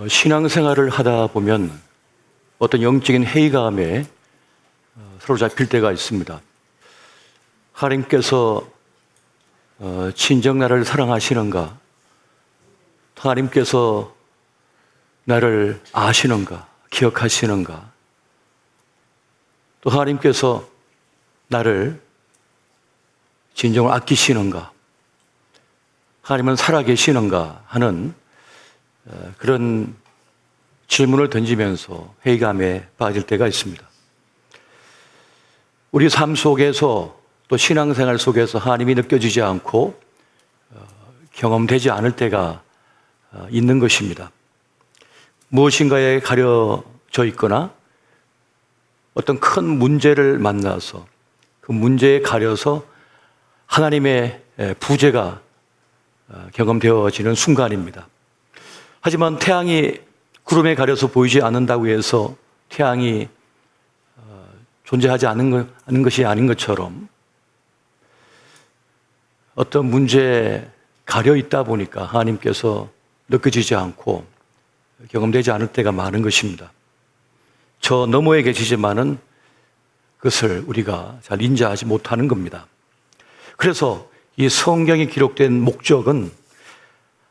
신앙생활을 하다 보면 어떤 영적인 회의감에 사로잡힐 때가 있습니다. 하나님께서 진정 나를 사랑하시는가? 하나님께서 나를 아시는가? 기억하시는가? 또 하나님께서 나를 진정으로 아끼시는가? 하나님은 살아계시는가? 하는 그런 질문을 던지면서 회의감에 빠질 때가 있습니다. 우리 삶 속에서 또 신앙생활 속에서 하나님이 느껴지지 않고 경험되지 않을 때가 있는 것입니다. 무엇인가에 가려져 있거나 어떤 큰 문제를 만나서 그 문제에 가려서 하나님의 부재가 경험되어지는 순간입니다. 하지만 태양이 구름에 가려서 보이지 않는다고 해서 태양이 존재하지 않은 것이 아닌 것처럼 어떤 문제에 가려 있다 보니까 하나님께서 느껴지지 않고 경험되지 않을 때가 많은 것입니다. 저 너머에 계시지만은 그것을 우리가 잘 인지하지 못하는 겁니다. 그래서 이 성경에 기록된 목적은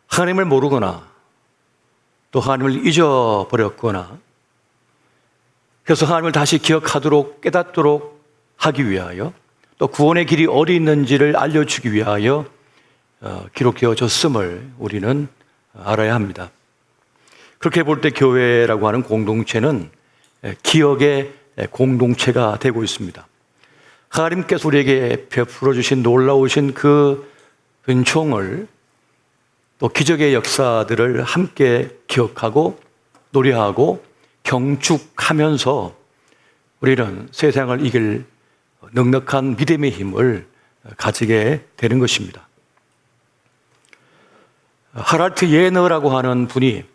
하나님을 모르거나 또 하나님을 잊어버렸거나 그래서 하나님을 다시 기억하도록 깨닫도록 하기 위하여 또 구원의 길이 어디 있는지를 알려주기 위하여 기록되어졌음을 우리는 알아야 합니다. 그렇게 볼 때 교회라고 하는 공동체는 기억의 공동체가 되고 있습니다. 하나님께서 우리에게 베풀어 주신 놀라우신 그 은총을 또 기적의 역사들을 함께 기억하고 노래하고 경축하면서 우리는 세상을 이길 넉넉한 믿음의 힘을 가지게 되는 것입니다. 하랄트 예너라고 하는 분이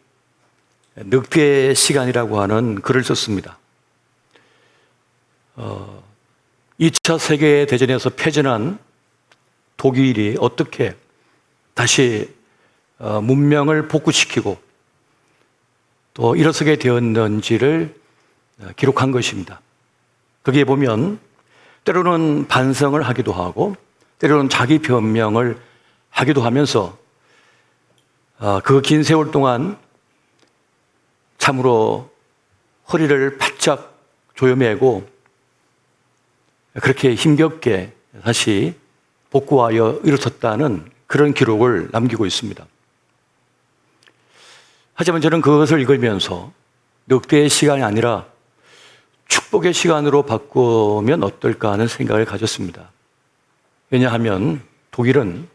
늑대의 시간이라고 하는 글을 썼습니다. 2차 세계대전에서 패전한 독일이 어떻게 다시 문명을 복구시키고 또 일어서게 되었는지를 기록한 것입니다. 거기에 보면 때로는 반성을 하기도 하고 때로는 자기 변명을 하기도 하면서 그 긴 세월 동안 참으로 허리를 바짝 조여매고 그렇게 힘겹게 다시 복구하여 일어섰다는 그런 기록을 남기고 있습니다. 하지만 저는 그것을 읽으면서 늑대의 시간이 아니라 축복의 시간으로 바꾸면 어떨까 하는 생각을 가졌습니다. 왜냐하면 독일은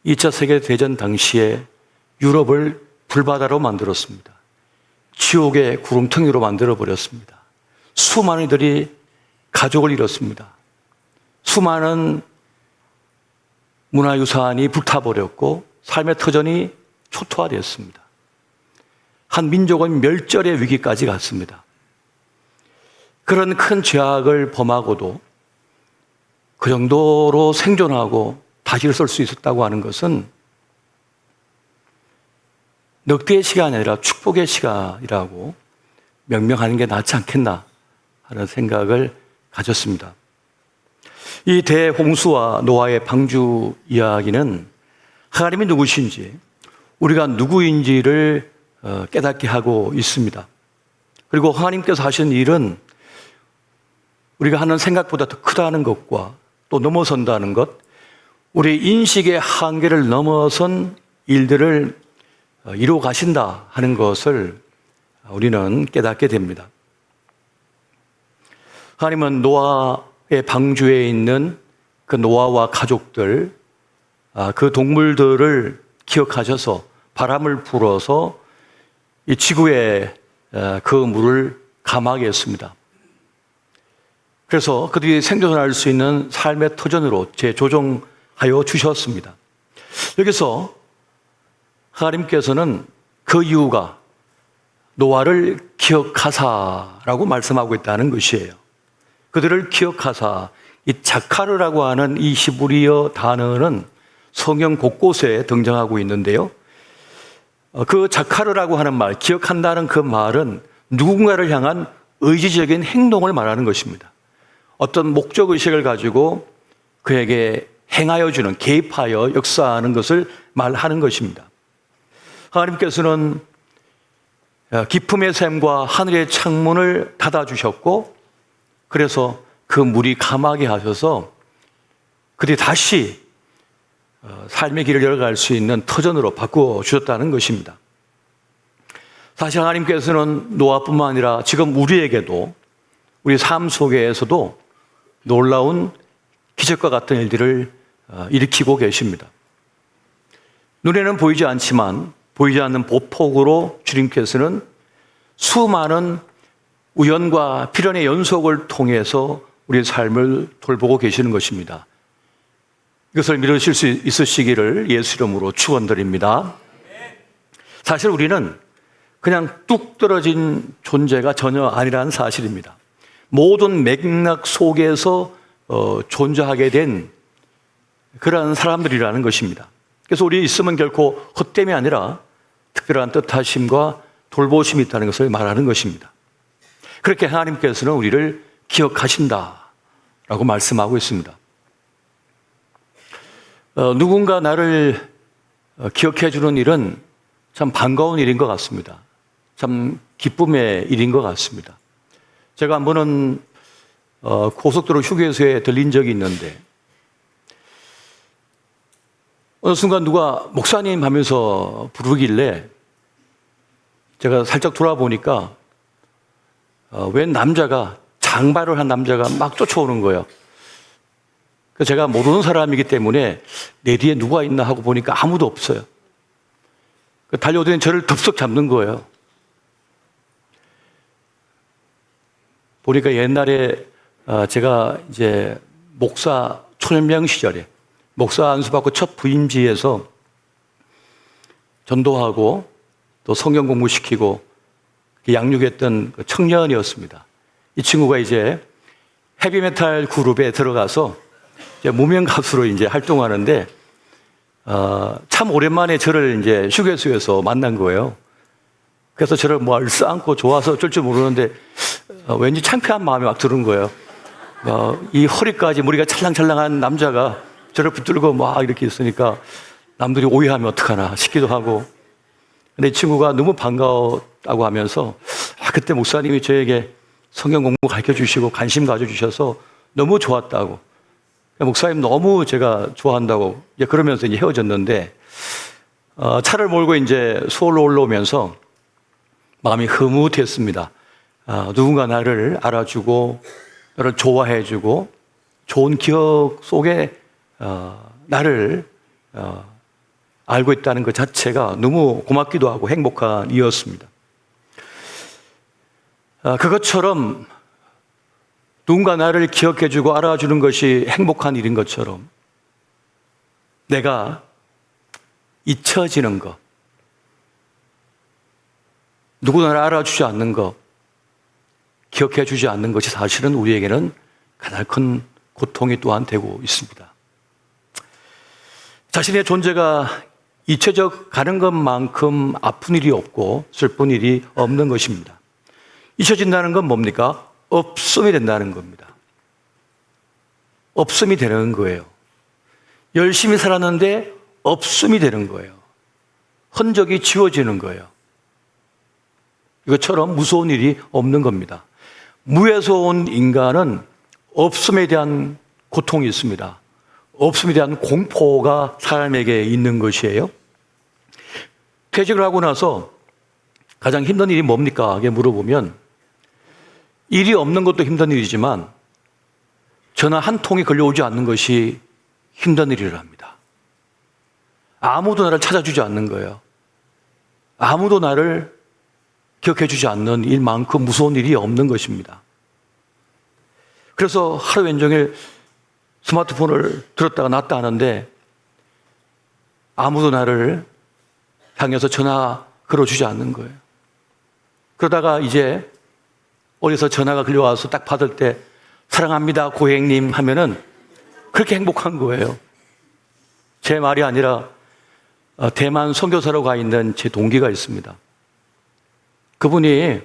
2차 세계대전 당시에 유럽을 불바다로 만들었습니다. 지옥의 구름텅이로 만들어버렸습니다. 수많은 이들이 가족을 잃었습니다. 수많은 문화유산이 불타버렸고 삶의 터전이 초토화되었습니다. 한 민족은 멸절의 위기까지 갔습니다. 그런 큰 죄악을 범하고도 그 정도로 생존하고 다시 일어설 수 있었다고 하는 것은 늑대의 시간이 아니라 축복의 시간이라고 명명하는 게 낫지 않겠나 하는 생각을 가졌습니다. 이 대홍수와 노아의 방주 이야기는 하나님이 누구신지 우리가 누구인지를 깨닫게 하고 있습니다. 그리고 하나님께서 하신 일은 우리가 하는 생각보다 더 크다는 것과 또 넘어선다는 것, 우리 인식의 한계를 넘어선 일들을 이루어 가신다 하는 것을 우리는 깨닫게 됩니다. 하나님은 노아의 방주에 있는 그 노아와 가족들, 그 동물들을 기억하셔서 바람을 불어서 이 지구에 그 물을 감하게 했습니다. 그래서 그들이 생존할 수 있는 삶의 터전으로 재조정하여 주셨습니다. 여기서 하나님께서는 그 이유가 노아를 기억하사라고 말씀하고 있다는 것이에요. 그들을 기억하사, 이 자카르라고 하는 이 히브리어 단어는 성경 곳곳에 등장하고 있는데요. 그 자카르라고 하는 말, 기억한다는 그 말은 누군가를 향한 의지적인 행동을 말하는 것입니다. 어떤 목적의식을 가지고 그에게 행하여 주는, 개입하여 역사하는 것을 말하는 것입니다. 하나님께서는 기쁨의 샘과 하늘의 창문을 닫아주셨고, 그래서 그 물이 감하게 하셔서 그들이 다시 삶의 길을 열어갈 수 있는 터전으로 바꾸어 주셨다는 것입니다. 사실 하나님께서는 노아뿐만 아니라 지금 우리에게도, 우리 삶 속에서도 놀라운 기적과 같은 일들을 일으키고 계십니다. 눈에는 보이지 않지만 보이지 않는 보폭으로 주님께서는 수많은 우연과 필연의 연속을 통해서 우리의 삶을 돌보고 계시는 것입니다. 이것을 믿으실 수 있으시기를 예수 이름으로 축원드립니다. 사실 우리는 그냥 뚝 떨어진 존재가 전혀 아니라는 사실입니다. 모든 맥락 속에서 존재하게 된 그러한 사람들이라는 것입니다. 그래서 우리 있으면 결코 헛됨이 아니라 특별한 뜻하심과 돌보심이 있다는 것을 말하는 것입니다. 그렇게 하나님께서는 우리를 기억하신다라고 말씀하고 있습니다. 누군가 나를 기억해 주는 일은 참 반가운 일인 것 같습니다. 참 기쁨의 일인 것 같습니다. 제가 한 번은 고속도로 휴게소에 들린 적이 있는데, 어느 순간 누가 목사님 하면서 부르길래 제가 살짝 돌아보니까 웬 남자가, 장발을 한 남자가 막 쫓아오는 거예요. 그래서 제가 모르는 사람이기 때문에 내 뒤에 누가 있나 하고 보니까 아무도 없어요. 달려오더니 저를 덥석 잡는 거예요. 보니까 옛날에 제가 이제 목사 초년명 시절에 목사 안수받고 첫 부임지에서 전도하고 또 성경 공부시키고 양육했던 청년이었습니다. 이 친구가 이제 헤비메탈 그룹에 들어가서 이제 무명 가수로 이제 활동하는데 참 오랜만에 저를 이제 휴게소에서 만난 거예요. 그래서 저를 뭐 얼싸안고 좋아서 어쩔 줄 모르는데 왠지 창피한 마음이 막 드는 거예요. 이 허리까지 머리가 찰랑찰랑한 남자가 저를 붙들고 막 이렇게 있으니까 남들이 오해하면 어떡하나 싶기도 하고, 근데 이 친구가 너무 반가웠다고 하면서 그때 목사님이 저에게 성경 공부 가르쳐 주시고 관심 가져주셔서 너무 좋았다고, 목사님 너무 제가 좋아한다고 그러면서 이제 헤어졌는데, 차를 몰고 이제 서울로 올라오면서 마음이 흐뭇했습니다. 누군가 나를 알아주고 나를 좋아해주고 좋은 기억 속에 나를 알고 있다는 것 자체가 너무 고맙기도 하고 행복한 일이었습니다. 그것처럼 누군가 나를 기억해주고 알아주는 것이 행복한 일인 것처럼 내가 잊혀지는 것, 누구 나를 알아주지 않는 것, 기억해주지 않는 것이 사실은 우리에게는 가장 큰 고통이 또한 되고 있습니다. 자신의 존재가 잊혀져 가는 것만큼 아픈 일이 없고 슬픈 일이 없는 것입니다. 잊혀진다는 건 뭡니까? 없음이 된다는 겁니다. 없음이 되는 거예요. 열심히 살았는데 없음이 되는 거예요. 흔적이 지워지는 거예요. 이것처럼 무서운 일이 없는 겁니다. 무에서 온 인간은 없음에 대한 고통이 있습니다. 없음에 대한 공포가 사람에게 있는 것이에요. 퇴직을 하고 나서 가장 힘든 일이 뭡니까? 하게 물어보면 일이 없는 것도 힘든 일이지만 전화 한 통이 걸려오지 않는 것이 힘든 일이랍니다. 아무도 나를 찾아주지 않는 거예요. 아무도 나를 기억해주지 않는 일만큼 무서운 일이 없는 것입니다. 그래서 하루 왼종일 스마트폰을 들었다가 놨다 하는데 아무도 나를 향해서 전화 걸어주지 않는 거예요. 그러다가 이제 어디서 전화가 걸려와서 딱 받을 때 사랑합니다 고객님 하면은 그렇게 행복한 거예요. 제 말이 아니라 대만 선교사로 가 있는 제 동기가 있습니다. 그분이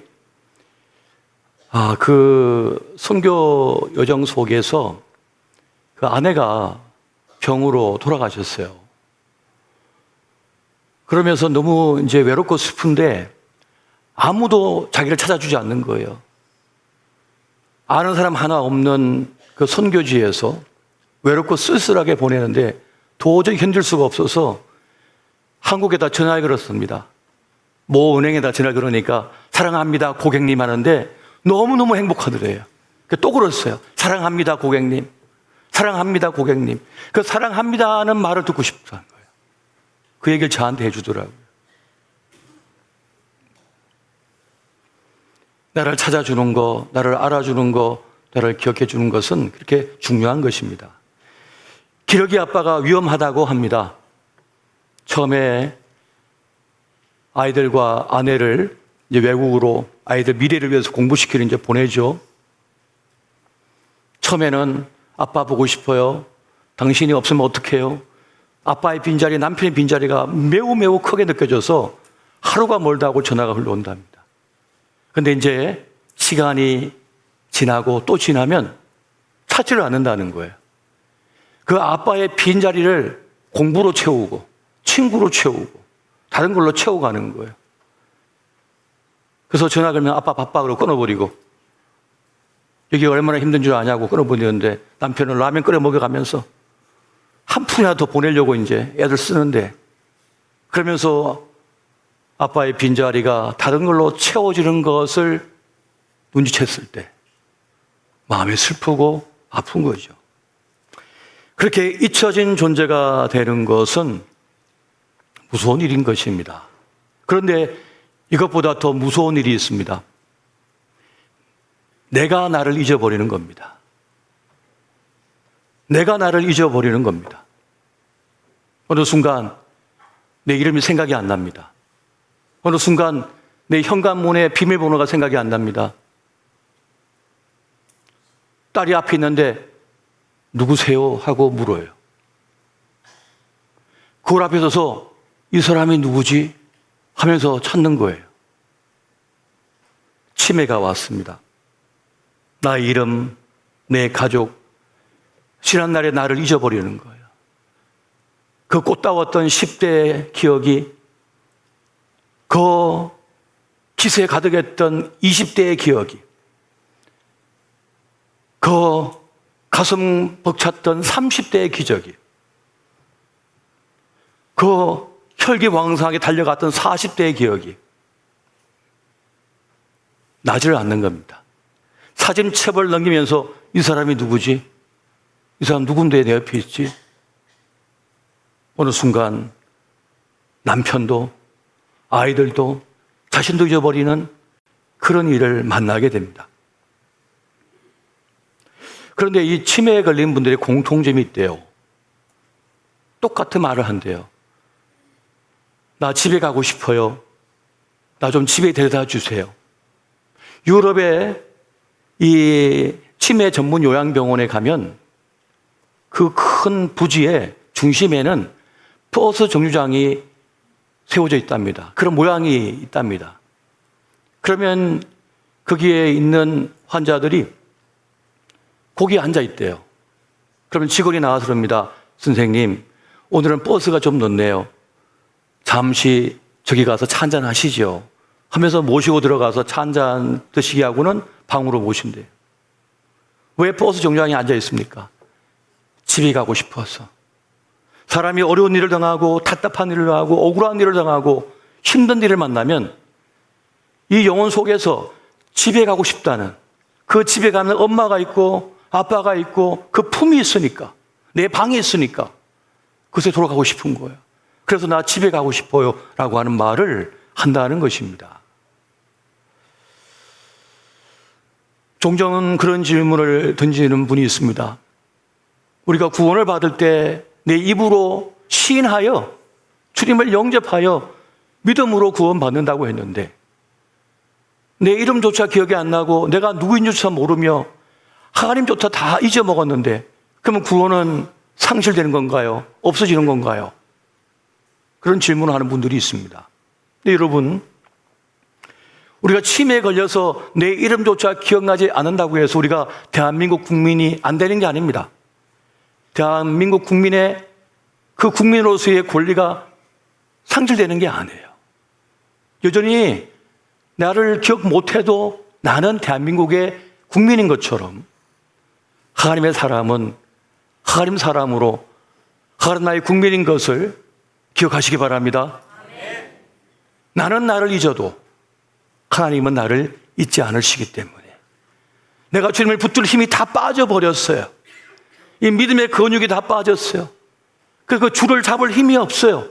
그 선교 여정 속에서 그 아내가 병으로 돌아가셨어요. 그러면서 너무 이제 외롭고 슬픈데 아무도 자기를 찾아주지 않는 거예요. 아는 사람 하나 없는 그 선교지에서 외롭고 쓸쓸하게 보내는데 도저히 견딜 수가 없어서 한국에다 전화를 걸었습니다. 모 은행에다 전화를 걸으니까 사랑합니다 고객님 하는데 너무너무 행복하더래요. 또 걸었어요. 사랑합니다 고객님. 사랑합니다 고객님. 그 사랑합니다는 말을 듣고 싶다는 거예요. 그 얘기를 저한테 해주더라고요. 나를 찾아주는 거, 나를 알아주는 거, 나를 기억해 주는 것은 그렇게 중요한 것입니다. 기러기 아빠가 위험하다고 합니다. 처음에 아이들과 아내를 이제 외국으로 아이들 미래를 위해서 공부시키는 이제 보내죠. 처음에는 아빠 보고 싶어요. 당신이 없으면 어떡해요? 아빠의 빈자리, 남편의 빈자리가 매우 매우 크게 느껴져서 하루가 멀다 하고 전화가 흘러온답니다. 근데 이제 시간이 지나고 또 지나면 찾지를 않는다는 거예요. 그 아빠의 빈자리를 공부로 채우고 친구로 채우고 다른 걸로 채워가는 거예요. 그래서 전화 걸면 아빠 바빠 그러고 끊어버리고 여기 얼마나 힘든 줄 아냐고 끊어버리는데 남편은 라면 끓여 먹여가면서 한 푼이라도 더 보내려고 이제 애들 쓰는데 그러면서 아빠의 빈자리가 다른 걸로 채워지는 것을 눈치챘을 때 마음이 슬프고 아픈 거죠. 그렇게 잊혀진 존재가 되는 것은 무서운 일인 것입니다. 그런데 이것보다 더 무서운 일이 있습니다. 내가 나를 잊어버리는 겁니다. 내가 나를 잊어버리는 겁니다. 어느 순간 내 이름이 생각이 안 납니다. 어느 순간 내 현관문에 비밀번호가 생각이 안 납니다. 딸이 앞에 있는데 누구세요? 하고 물어요. 그걸 앞에 서서 이 사람이 누구지? 하면서 찾는 거예요. 치매가 왔습니다. 나의 이름, 내 가족, 지난날의 나를 잊어버리는 거예요. 그 꽃다웠던 10대의 기억이 그 기세에 가득했던 20대의 기억이 그 가슴 벅찼던 30대의 기적이 그 혈기왕성하게 달려갔던 40대의 기억이 나지를 않는 겁니다. 사진첩을 넘기면서 이 사람이 누구지? 이 사람 누군데 내 옆에 있지? 어느 순간 남편도 아이들도 자신도 잊어버리는 그런 일을 만나게 됩니다. 그런데 이 치매에 걸린 분들의 공통점이 있대요. 똑같은 말을 한대요. 나 집에 가고 싶어요. 나 좀 집에 데려다 주세요. 유럽의 이 치매 전문 요양병원에 가면 그 큰 부지의 중심에는 버스 정류장이 세워져 있답니다. 그런 모양이 있답니다. 그러면 거기에 있는 환자들이 거기에 앉아 있대요. 그러면 직원이 나와서 그럽니다. 선생님, 오늘은 버스가 좀 늦네요. 잠시 저기 가서 차 한잔 하시죠. 하면서 모시고 들어가서 차 한잔 드시게 하고는 방으로 모신대요. 왜 버스 정류장에 앉아 있습니까? 집에 가고 싶어서. 사람이 어려운 일을 당하고 답답한 일을 당하고 억울한 일을 당하고 힘든 일을 만나면 이 영혼 속에서 집에 가고 싶다는, 그 집에 가면 엄마가 있고 아빠가 있고 그 품이 있으니까, 내 방이 있으니까 그곳에 돌아가고 싶은 거예요. 그래서 나 집에 가고 싶어요 라고 하는 말을 한다는 것입니다. 종종 그런 질문을 던지는 분이 있습니다. 우리가 구원을 받을 때 내 입으로 시인하여 주님을 영접하여 믿음으로 구원받는다고 했는데 내 이름조차 기억이 안 나고 내가 누구인지조차 모르며 하나님조차 다 잊어먹었는데 그러면 구원은 상실되는 건가요? 없어지는 건가요? 그런 질문을 하는 분들이 있습니다. 근데 여러분, 우리가 치매에 걸려서 내 이름조차 기억나지 않는다고 해서 우리가 대한민국 국민이 안 되는 게 아닙니다. 대한민국 국민의 그 국민으로서의 권리가 상실되는 게 아니에요. 여전히 나를 기억 못해도 나는 대한민국의 국민인 것처럼 하나님의 사람은 하나님 사람으로 하나님 나의 국민인 것을 기억하시기 바랍니다. 나는 나를 잊어도 하나님은 나를 잊지 않으시기 때문에 내가 주님을 붙들 힘이 다 빠져버렸어요. 이 믿음의 근육이 다 빠졌어요. 그 줄을 잡을 힘이 없어요.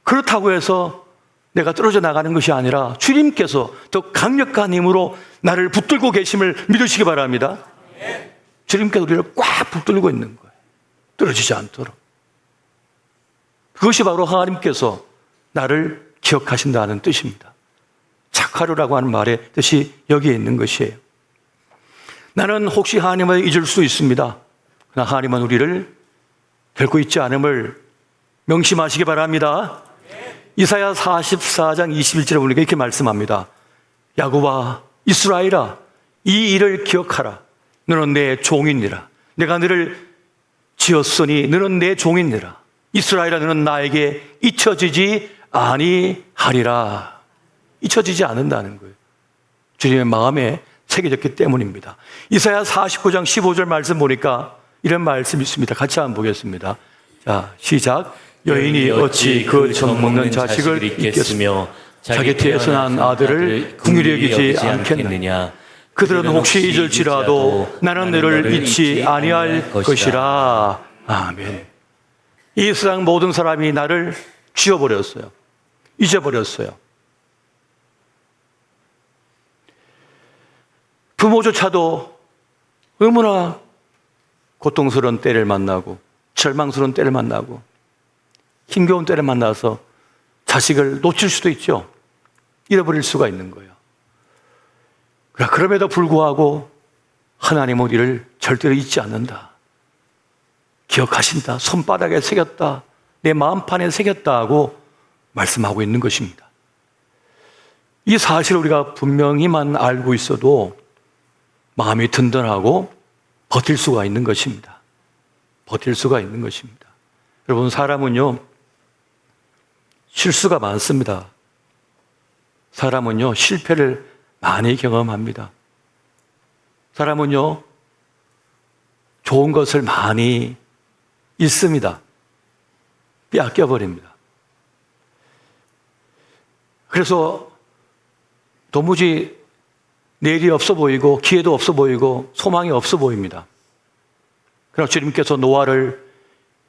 그렇다고 해서 내가 떨어져 나가는 것이 아니라 주님께서 더 강력한 힘으로 나를 붙들고 계심을 믿으시기 바랍니다. 주님께서 우리를 꽉 붙들고 있는 거예요. 떨어지지 않도록. 그것이 바로 하나님께서 나를 기억하신다는 뜻입니다. 착하루라고 하는 말의 뜻이 여기에 있는 것이에요. 나는 혹시 하나님을 잊을 수 있습니다. 그러나 하나님은 우리를 결코 잊지 않음을 명심하시기 바랍니다. 이사야 44장 21절에 보니까 이렇게 말씀합니다. 야곱아 이스라엘아 이 일을 기억하라. 너는 내 종이니라. 내가 너를 지었으니 너는 내 종이니라. 이스라엘아 너는 나에게 잊혀지지 아니하리라. 잊혀지지 않는다는 거예요. 주님의 마음에 새겨졌기 때문입니다. 이사야 49장 15절 말씀 보니까 이런 말씀이 있습니다. 같이 한번 보겠습니다. 자, 시작. 여인이 어찌 그 젖먹는 자식을 잊겠으며 자기 태에서 난 아들을 긍휼히 여기지 않겠느냐. 그들은 혹시 잊을지라도 나는 너를 잊지 아니할 것이라. 아멘. 이 세상 모든 사람이 나를 지워버렸어요. 잊어버렸어요. 부모조차도 얼마나 고통스러운 때를 만나고 절망스러운 때를 만나고 힘겨운 때를 만나서 자식을 놓칠 수도 있죠. 잃어버릴 수가 있는 거예요. 그럼에도 불구하고 하나님은 우리를 절대로 잊지 않는다. 기억하신다. 손바닥에 새겼다. 내 마음판에 새겼다 하고 말씀하고 있는 것입니다. 이 사실을 우리가 분명히만 알고 있어도 마음이 든든하고 버틸 수가 있는 것입니다. 버틸 수가 있는 것입니다. 여러분, 사람은요 실수가 많습니다. 사람은요 실패를 많이 경험합니다. 사람은요 좋은 것을 많이 잃습니다. 빼앗겨버립니다. 그래서 도무지 내일이 없어 보이고 기회도 없어 보이고 소망이 없어 보입니다. 그러나 주님께서 노아를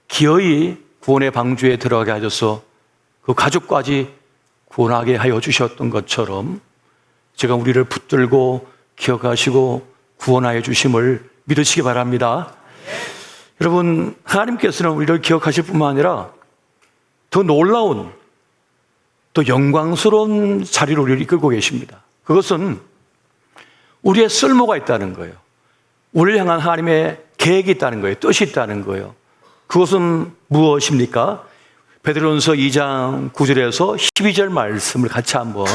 기어이 구원의 방주에 들어가게 하셔서 그 가족까지 구원하게 하여 주셨던 것처럼 제가 우리를 붙들고 기억하시고 구원하여 주심을 믿으시기 바랍니다. 여러분, 하나님께서는 우리를 기억하실 뿐만 아니라 더 놀라운 또 영광스러운 자리로 우리를 이끌고 계십니다. 그것은 우리의 쓸모가 있다는 거예요. 우리를 향한 하나님의 계획이 있다는 거예요. 뜻이 있다는 거예요. 그것은 무엇입니까? 베드로전서 2장 9절에서 12절 말씀을 같이 한번,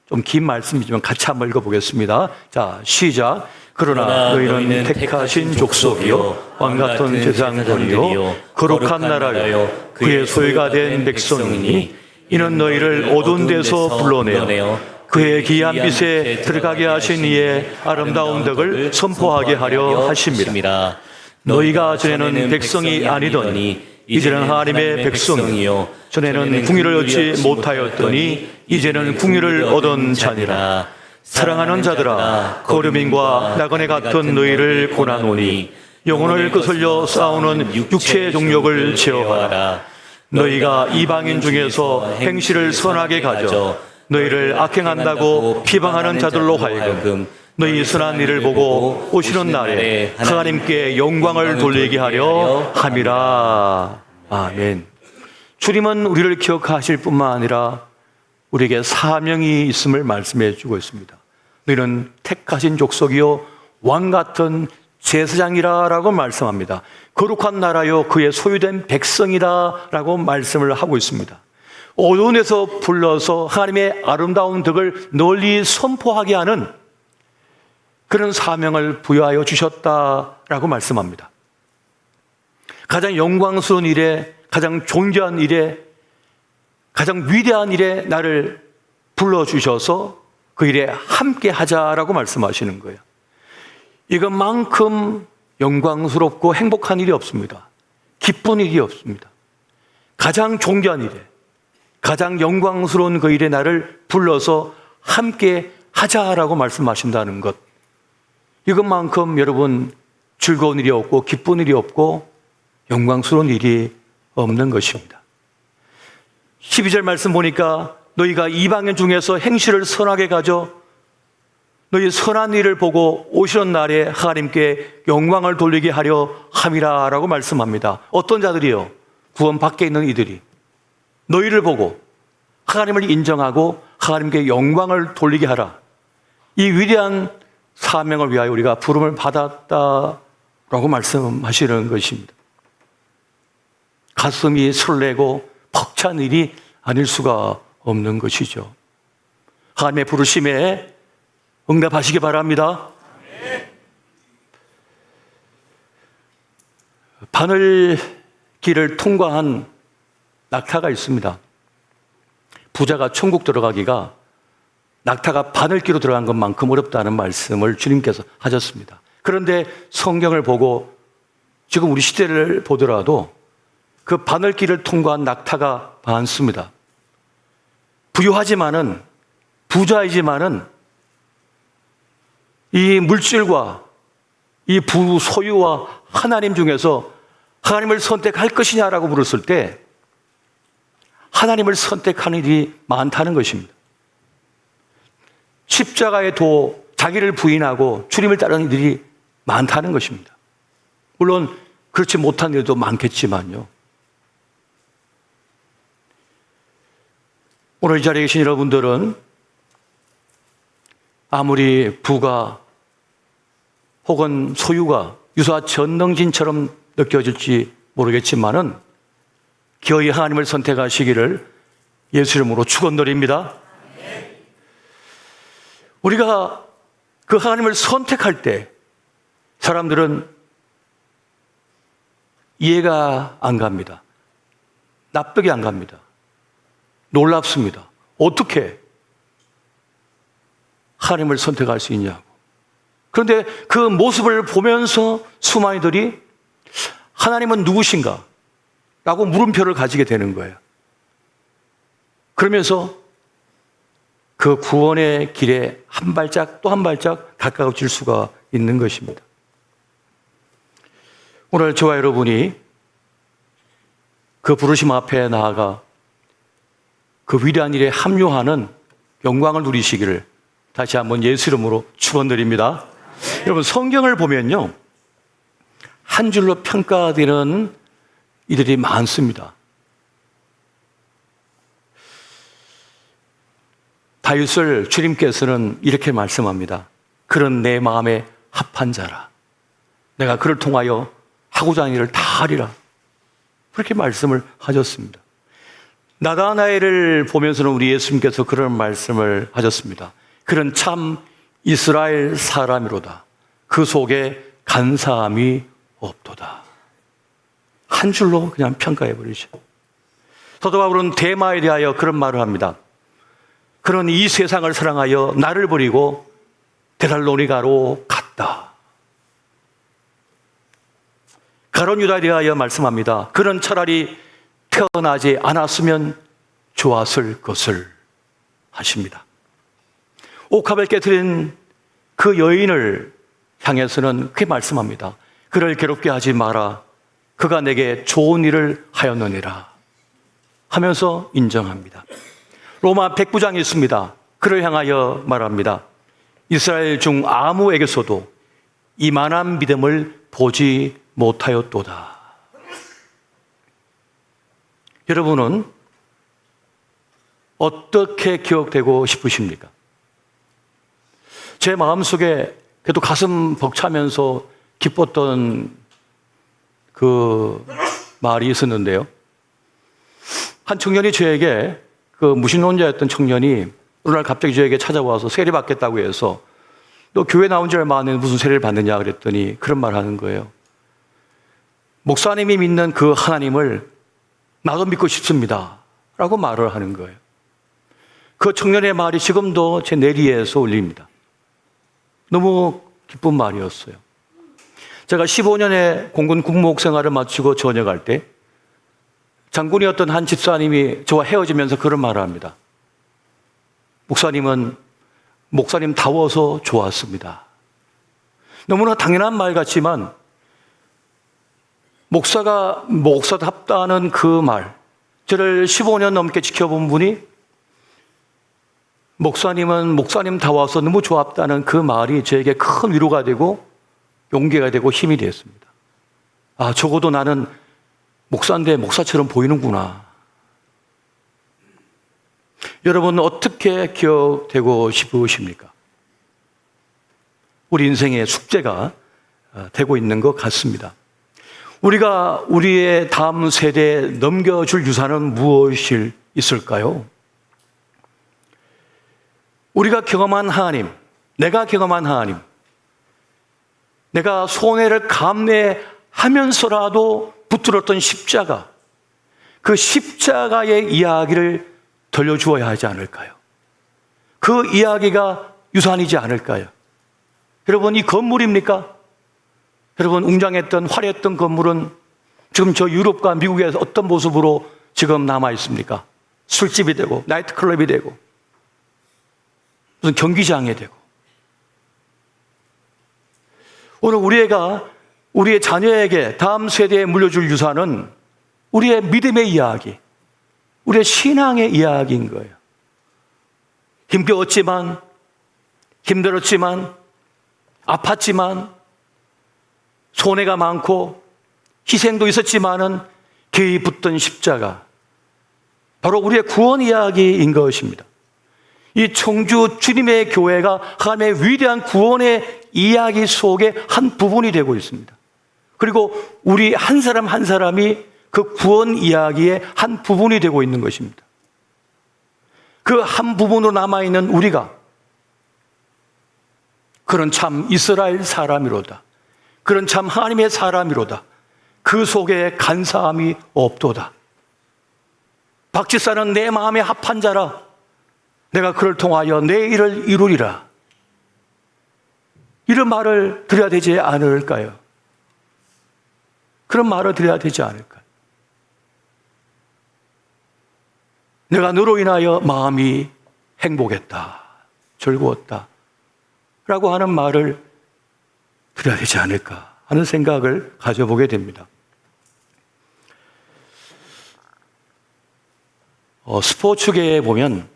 좀 긴 말씀이지만 같이 한번 읽어보겠습니다. 자, 시작. 그러나 너희는 택하신 족속이요 왕같은 제사장들이요 거룩한 나라요 그의 소유가 된 백성이니 이는 너희를 어두운 데서 불러내어 그의 귀한 빛에 들어가게 하신 이의 아름다운 덕을 선포하게 하려 하심이라. 너희가 전에는 백성이 아니더니 이제는 하나님의 백성이요 전에는 궁유를 얻지 못하였더니 이제는 궁유를 얻은 자니라. 사랑하는 자들아 거류민과 나그네 같은 너희를 고나노니 영혼을 거슬려 싸우는 육체의 종력을 제어하라. 너희가 이방인 중에서 행실을 선하게 가져 너희를 악행한다고 비방하는 자들로 하여금 너희 선한 일을 보고 오시는 날에 하나님께 영광을 돌리게 하려 함이라. 아멘. 주님은 우리를 기억하실 뿐만 아니라 우리에게 사명이 있음을 말씀해 주고 있습니다. 너희는 택하신 족속이요 왕같은 제사장이라라고 말씀합니다. 거룩한 나라요 그의 소유된 백성이다라고 말씀을 하고 있습니다. 어두운 데서 불러서 하나님의 아름다운 덕을 널리 선포하게 하는 그런 사명을 부여하여 주셨다라고 말씀합니다. 가장 영광스러운 일에, 가장 존귀한 일에, 가장 위대한 일에 나를 불러주셔서 그 일에 함께 하자라고 말씀하시는 거예요. 이것만큼 영광스럽고 행복한 일이 없습니다. 기쁜 일이 없습니다. 가장 존귀한 일에, 가장 영광스러운 그 일에 나를 불러서 함께 하자라고 말씀하신다는 것. 이것만큼 여러분 즐거운 일이 없고 기쁜 일이 없고 영광스러운 일이 없는 것입니다. 12절 말씀 보니까 너희가 이방인 중에서 행실을 선하게 가져 너희 선한 일을 보고 오시는 날에 하나님께 영광을 돌리게 하려 함이라 라고 말씀합니다. 어떤 자들이요? 구원 밖에 있는 이들이 너희를 보고 하나님을 인정하고 하나님께 영광을 돌리게 하라. 이 위대한 사명을 위하여 우리가 부름을 받았다라고 말씀하시는 것입니다. 가슴이 설레고 벅찬 일이 아닐 수가 없는 것이죠. 하나님의 부르심에 응답하시기 바랍니다. 바늘길을 통과한 낙타가 있습니다. 부자가 천국 들어가기가 낙타가 바늘길로 들어간 것만큼 어렵다는 말씀을 주님께서 하셨습니다. 그런데 성경을 보고 지금 우리 시대를 보더라도 그 바늘길을 통과한 낙타가 많습니다. 부유하지만은, 부자이지만은 이 물질과 이 부소유와 하나님 중에서 하나님을 선택할 것이냐라고 물었을 때 하나님을 선택하는 일이 많다는 것입니다. 십자가에 도 자기를 부인하고 주님을 따르는 이들이 많다는 것입니다. 물론 그렇지 못한 일도 많겠지만요. 오늘 이 자리에 계신 여러분들은 아무리 부가 혹은 소유가 유사 전능진처럼 느껴질지 모르겠지만은 기어이 하나님을 선택하시기를 예수 이름으로 축원드립니다. 우리가 그 하나님을 선택할 때 사람들은 이해가 안 갑니다. 납득이 안 갑니다. 놀랍습니다. 어떻게 하나님을 선택할 수 있냐고. 그런데 그 모습을 보면서 수많이들이 하나님은 누구신가? 라고 물음표를 가지게 되는 거예요. 그러면서 그 구원의 길에 한 발짝 또 한 발짝 가까워질 수가 있는 것입니다. 오늘 저와 여러분이 그 부르심 앞에 나아가 그 위대한 일에 합류하는 영광을 누리시기를 다시 한번 예수 이름으로 축원드립니다. 여러분 성경을 보면요, 한 줄로 평가되는 이들이 많습니다. 다윗을 주님께서는 이렇게 말씀합니다. 그런 내 마음에 합한 자라. 내가 그를 통하여 하고자 하는 일을 다 하리라. 그렇게 말씀을 하셨습니다. 나다나엘을 보면서는 우리 예수님께서 그런 말씀을 하셨습니다. 그런 참 이스라엘 사람이로다. 그 속에 간사함이 없도다. 한 줄로 그냥 평가해 버리죠. 사도 바울은 데마에 대하여 그런 말을 합니다. 그는 이 세상을 사랑하여 나를 버리고 데살로니가로 갔다. 가룟 유다에 대하여 말씀합니다. 그는 차라리 태어나지 않았으면 좋았을 것을 하십니다. 옥합을 깨뜨린 그 여인을 향해서는 그렇게 말씀합니다. 그를 괴롭게 하지 마라. 그가 내게 좋은 일을 하였느니라 하면서 인정합니다. 로마 백부장이 있습니다. 그를 향하여 말합니다. 이스라엘 중 아무에게서도 이만한 믿음을 보지 못하였도다. 여러분은 어떻게 기억되고 싶으십니까? 제 마음속에 그래도 가슴 벅차면서 기뻤던 그 말이 있었는데요. 한 청년이 저에게, 그 무신론자였던 청년이 어느 날 갑자기 저에게 찾아와서 세례 받겠다고 해서 너 교회 나온 지 얼마 안 됐는데 무슨 세례를 받느냐 그랬더니 그런 말 하는 거예요. 목사님이 믿는 그 하나님을 나도 믿고 싶습니다 라고 말을 하는 거예요. 그 청년의 말이 지금도 제 뇌리에서 울립니다. 너무 기쁜 말이었어요. 제가 15년의 공군 군목 생활을 마치고 전역할 때 장군이었던 한 집사님이 저와 헤어지면서 그런 말을 합니다. 목사님은 목사님다워서 좋았습니다. 너무나 당연한 말 같지만 목사가 목사답다는 그 말, 저를 15년 넘게 지켜본 분이 목사님은 목사님다워서 너무 좋았다는 그 말이 저에게 큰 위로가 되고 용기가 되고 힘이 되었습니다. 아, 적어도 나는 목사인데 목사처럼 보이는구나. 여러분 어떻게 기억되고 싶으십니까? 우리 인생의 숙제가 되고 있는 것 같습니다. 우리가 우리의 다음 세대에 넘겨줄 유산은 무엇이 있을까요? 우리가 경험한 하나님, 내가 경험한 하나님, 내가 손해를 감내하면서라도 붙들었던 십자가, 그 십자가의 이야기를 들려주어야 하지 않을까요? 그 이야기가 유산이지 않을까요? 여러분, 이 건물입니까? 여러분, 웅장했던 화려했던 건물은 지금 저 유럽과 미국에서 어떤 모습으로 지금 남아 있습니까? 술집이 되고 나이트클럽이 되고 무슨 경기장이 되고. 오늘 우리의 자녀에게 다음 세대에 물려줄 유산은 우리의 믿음의 이야기, 우리의 신앙의 이야기인 거예요. 힘겨웠지만, 힘들었지만, 아팠지만, 손해가 많고 희생도 있었지만은 기이 붙던 십자가, 바로 우리의 구원 이야기인 것입니다. 이 청주 주님의 교회가 하나님의 위대한 구원의 이야기 속의 한 부분이 되고 있습니다. 그리고 우리 한 사람 한 사람이 그 구원 이야기의 한 부분이 되고 있는 것입니다. 그 한 부분으로 남아있는 우리가 그런 참 이스라엘 사람이로다, 그런 참 하나님의 사람이로다, 그 속에 간사함이 없도다. 박지사는 내 마음에 합한 자라, 내가 그를 통하여 내 일을 이루리라. 이런 말을 드려야 되지 않을까요? 그런 말을 드려야 되지 않을까요? 내가 너로 인하여 마음이 행복했다, 즐거웠다 라고 하는 말을 드려야 되지 않을까 하는 생각을 가져보게 됩니다. 스포츠계에 보면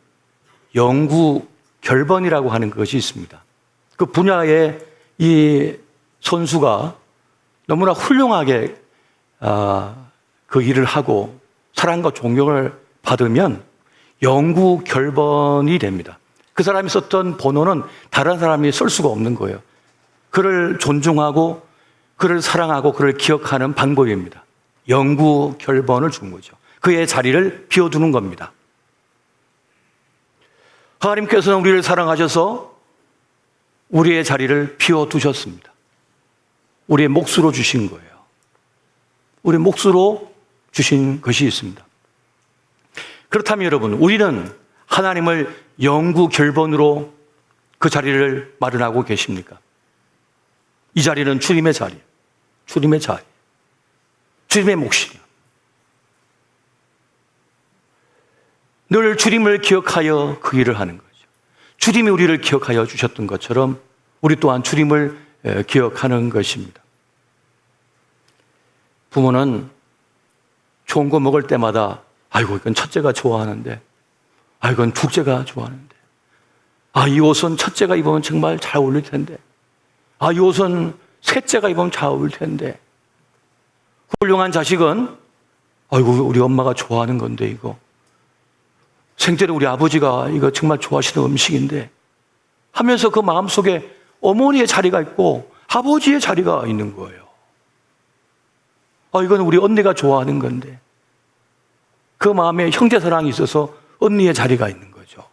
영구 결번이라고 하는 것이 있습니다. 그 분야에 이 선수가 너무나 훌륭하게 그 일을 하고 사랑과 존경을 받으면 영구 결번이 됩니다. 그 사람이 썼던 번호는 다른 사람이 쓸 수가 없는 거예요. 그를 존중하고 그를 사랑하고 그를 기억하는 방법입니다. 영구 결번을 준 거죠. 그의 자리를 비워두는 겁니다. 하나님께서는 우리를 사랑하셔서 우리의 자리를 비워두셨습니다. 우리의 몫으로 주신 거예요. 우리 몫으로 주신 것이 있습니다. 그렇다면 여러분, 우리는 하나님을 영구 결번으로 그 자리를 마련하고 계십니까? 이 자리는 주님의 자리, 주님의 자리, 주님의 몫이에요. 늘 주님을 기억하여 그 일을 하는 거죠. 주님이 우리를 기억하여 주셨던 것처럼 우리 또한 주님을 기억하는 것입니다. 부모는 좋은 거 먹을 때마다 아이고 이건 첫째가 좋아하는데, 아 이건 둘째가 좋아하는데, 아 이 옷은 첫째가 입으면 정말 잘 어울릴 텐데, 아 이 옷은 셋째가 입으면 잘 어울릴 텐데. 훌륭한 자식은 아이고 우리 엄마가 좋아하는 건데, 이거 생전에 우리 아버지가 이거 정말 좋아하시는 음식인데 하면서 그 마음속에 어머니의 자리가 있고 아버지의 자리가 있는 거예요. 이건 우리 언니가 좋아하는 건데, 그 마음에 형제사랑이 있어서 언니의 자리가 있는 거죠.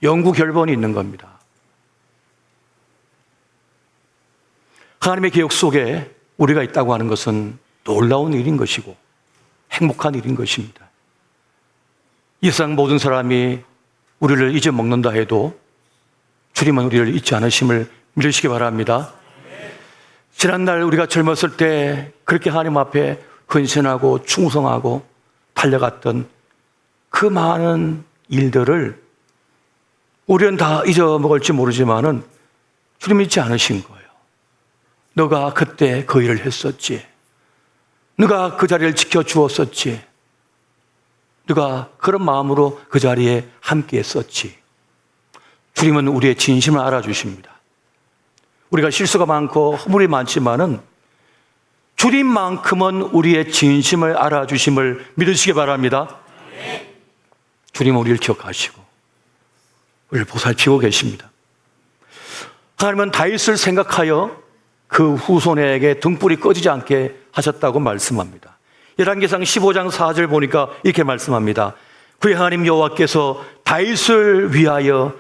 영구결번이 있는 겁니다. 하나님의 계획 속에 우리가 있다고 하는 것은 놀라운 일인 것이고 행복한 일인 것입니다. 이 세상 모든 사람이 우리를 잊어먹는다 해도 주님은 우리를 잊지 않으심을 믿으시기 바랍니다. 지난날 우리가 젊었을 때 그렇게 하나님 앞에 헌신하고 충성하고 달려갔던 그 많은 일들을 우리는 다 잊어먹을지 모르지만은 주님이 잊지 않으신 거예요. 너가 그때 그 일을 했었지. 너가 그 자리를 지켜주었었지. 너가 그런 마음으로 그 자리에 함께 했었지. 주님은 우리의 진심을 알아주십니다. 우리가 실수가 많고 허물이 많지만은 주님만큼은 우리의 진심을 알아주심을 믿으시기 바랍니다. 주님은 우리를 기억하시고 우리를 보살피고 계십니다. 하나님은 다윗을 생각하여 그 후손에게 등불이 꺼지지 않게 하셨다고 말씀합니다. 열왕기상 15장 4절 보니까 이렇게 말씀합니다. 그의 하나님 여호와께서 다윗을 위하여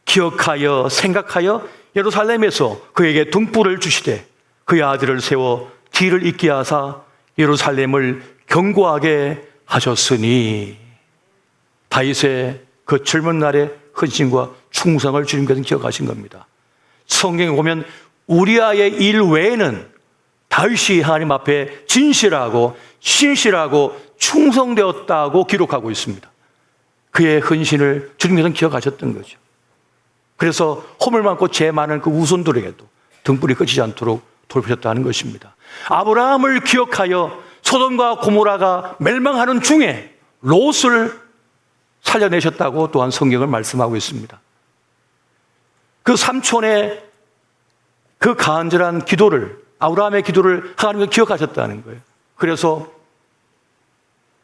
기억하여 생각하여 예루살렘에서 그에게 등불을 주시되 그의 아들을 세워 뒤를 잇게 하사 예루살렘을 견고하게 하셨으니. 다윗의 그 젊은 날의 헌신과 충성을 주님께서 기억하신 겁니다. 성경에 보면 우리아의 일 외에는 다윗이 하나님 앞에 진실하고 신실하고 충성되었다고 기록하고 있습니다. 그의 헌신을 주님께서는 기억하셨던 거죠. 그래서 허물 많고 죄 많은 그 후손들에게도 등불이 꺼지지 않도록 돌보셨다는 것입니다. 아브라함을 기억하여 소돔과 고모라가 멸망하는 중에 롯을 살려내셨다고 또한 성경을 말씀하고 있습니다. 그 삼촌의 그 간절한 기도를, 아브라함의 기도를 하나님께서 기억하셨다는 거예요. 그래서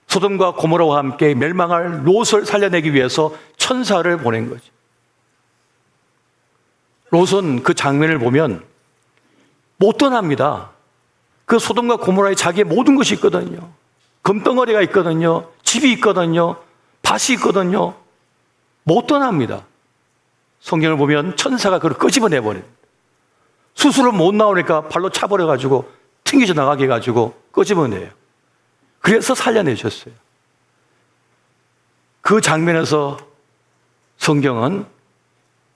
소돔과 고모라와 함께 멸망할 롯을 살려내기 위해서 천사를 보낸 거죠. 롯은 그 장면을 보면 못 떠납니다. 그 소돔과 고모라에 자기의 모든 것이 있거든요. 금덩어리가 있거든요. 집이 있거든요. 밭이 있거든요. 못 떠납니다. 성경을 보면 천사가 그걸 끄집어내버립니다. 스스로 못 나오니까 발로 차버려가지고 튕겨져 나가게 해가지고 끄집어내요. 그래서 살려내셨어요. 그 장면에서 성경은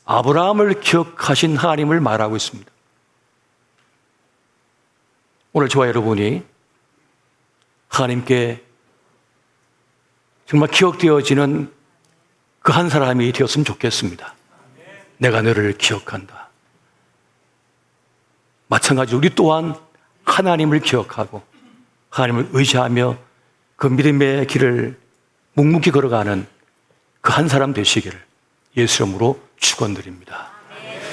아브라함을 기억하신 하나님을 말하고 있습니다. 오늘 저와 여러분이 하나님께 정말 기억되어지는 그 한 사람이 되었으면 좋겠습니다. 내가 너를 기억한다. 마찬가지로 우리 또한 하나님을 기억하고 하나님을 의지하며 그 믿음의 길을 묵묵히 걸어가는 그 한 사람 되시기를 예수 이름으로 축원드립니다.